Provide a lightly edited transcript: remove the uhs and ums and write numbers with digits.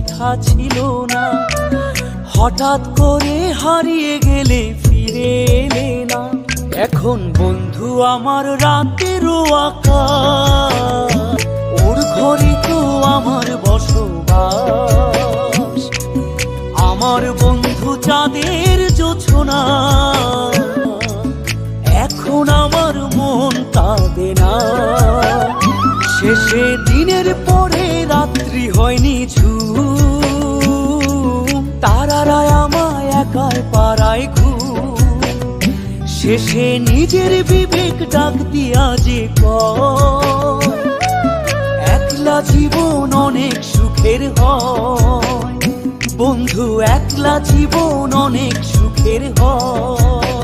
দেখা ছিল না, হঠাৎ করে হারিয়ে গেলে ফিরে এলে না। এখন বন্ধু আমার রাতেরও আকাশ, ওর ঘরে তো আমার বসবাস। আমার বন্ধু চাঁদের জোছনা, এখন আমার মন কাঁদে না। শেষে দিনের পরে রাত্রি হয়নি ঝুম, তারারা আমায় একাই পাড়ায় ঘুম। শেষে নিজের বিবেক ডাক দিয়া যে কয়, একলা জীবন অনেক সুখের হয় বন্ধু, একলা জীবন অনেক সুখের হয়।